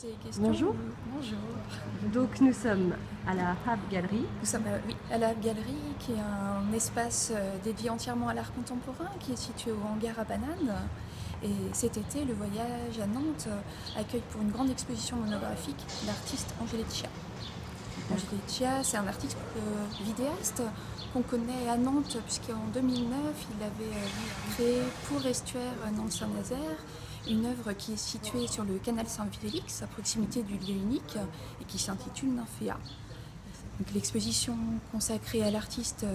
poser des questions. Bonjour. Bonjour. Donc nous sommes à la Hab Gallery. Nous sommes oui, à la Galerie, qui est un espace dédié entièrement à l'art contemporain, qui est situé au hangar à Bananes. Et cet été, le voyage à Nantes accueille pour une grande exposition monographique l'artiste Angélétia. Angélétia, c'est un artiste vidéaste qu'on connaît à Nantes, puisqu'en 2009, il avait créé pour Estuaire Nantes-Saint-Nazaire une œuvre qui est située sur le canal Saint-Félix, à proximité du lieu unique, et qui s'intitule Nymphéa. L'exposition consacrée à l'artiste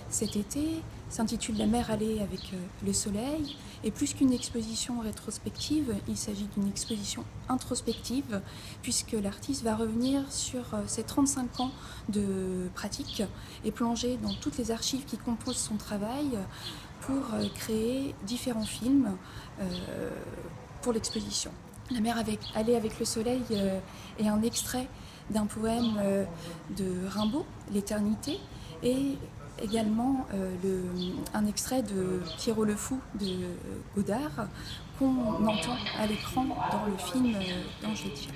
cet été s'intitule La mer allée avec le soleil. Et plus qu'une exposition rétrospective, il s'agit d'une exposition introspective, puisque l'artiste va revenir sur ses 35 ans de pratique et plonger dans toutes les archives qui composent son travail pour créer différents films pour l'exposition. La mer allée avec le soleil est un extrait d'un poème de Rimbaud, L'éternité, et également un extrait de Pierrot le Fou de Godard qu'on entend à l'écran dans le film d'Angélétia.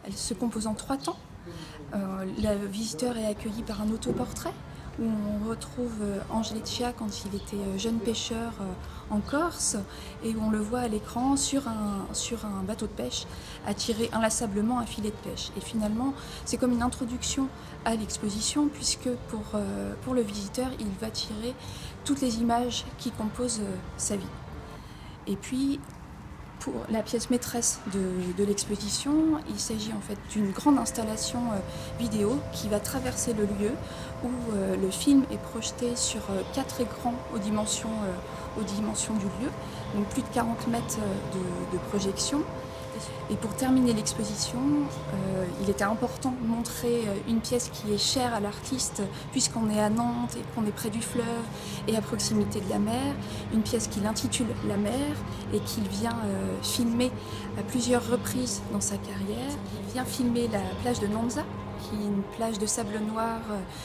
Elle se compose en 3 temps. Le visiteur est accueilli par un autoportrait où on retrouve Angélétia quand il était jeune pêcheur en Corse, et où on le voit à l'écran sur un bateau de pêche à tirer inlassablement un filet de pêche. Et finalement, c'est comme une introduction à l'exposition, puisque pour le visiteur, il va tirer toutes les images qui composent sa vie. Et puis, pour la pièce maîtresse de l'exposition, il s'agit en fait d'une grande installation vidéo qui va traverser le lieu, où le film est projeté sur 4 écrans aux dimensions du lieu, donc plus de 40 mètres de projection. Et pour terminer l'exposition, il était important de montrer une pièce qui est chère à l'artiste, puisqu'on est à Nantes et qu'on est près du fleuve et à proximité de la mer. Une pièce qu'il intitule La mer et qu'il vient filmer à plusieurs reprises dans sa carrière. Il vient filmer la plage de Nonza, qui est une plage de sable noir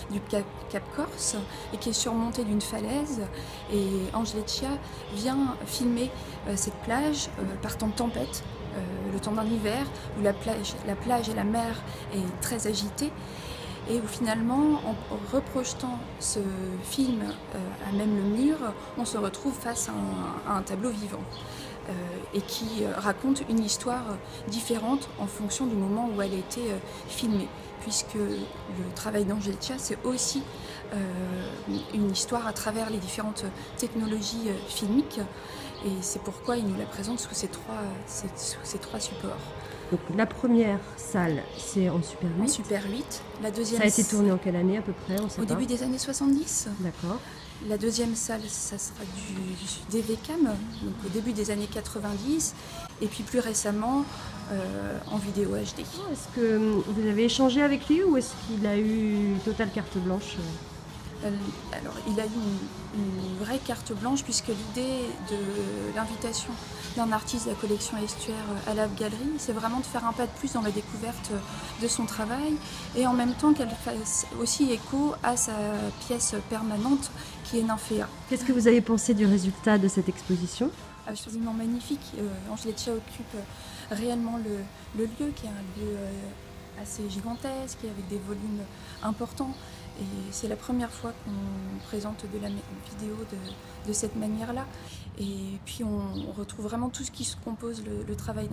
du Cap Corse et qui est surmontée d'une falaise. Et Angélétia vient filmer cette plage par temps de tempête, le temps d'un hiver, où la plage et la mer est très agitée, et où finalement, en reprojetant ce film à même le mur, on se retrouve face à un tableau vivant. Et qui raconte une histoire différente en fonction du moment où elle a été filmée, puisque le travail d'Angélétia, c'est aussi une histoire à travers les différentes technologies filmiques, et c'est pourquoi il nous la présente sous ces trois supports. Donc la première salle, c'est en Super 8. En Super 8. La deuxième, ça a été tourné en quelle année à peu près? On sait au pas. début des années 70. D'accord. La deuxième salle, ça sera du DVCAM, donc au début des années 90, et puis plus récemment en vidéo HD. Est-ce que vous avez échangé avec lui, ou est-ce qu'il a eu totale carte blanche? Alors, il a eu une vraie carte blanche, puisque l'idée de l'invitation d'un artiste de la collection Estuaire à la Galerie, c'est vraiment de faire un pas de plus dans la découverte de son travail, et en même temps qu'elle fasse aussi écho à sa pièce permanente qui est Nymphéa. Qu'est-ce que vous avez pensé du résultat de cette exposition? Absolument magnifique. Angélétia occupe réellement le lieu, qui est un lieu assez gigantesque et avec des volumes importants. Et c'est la première fois qu'on présente de la vidéo de cette manière-là. Et puis on retrouve vraiment tout ce qui se compose le travail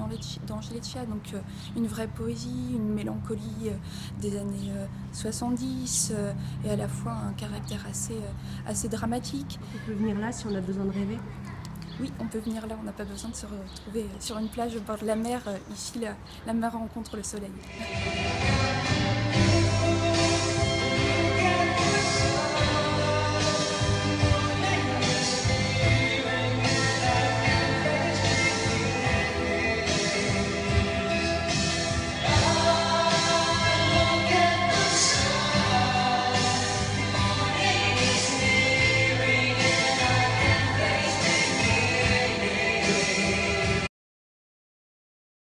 d'Angélétia, donc une vraie poésie, une mélancolie des années 70, et à la fois un caractère assez dramatique. On peut venir là si on a besoin de rêver? Oui, on peut venir là, on n'a pas besoin de se retrouver sur une plage au bord de la mer. Ici, la mer rencontre le soleil.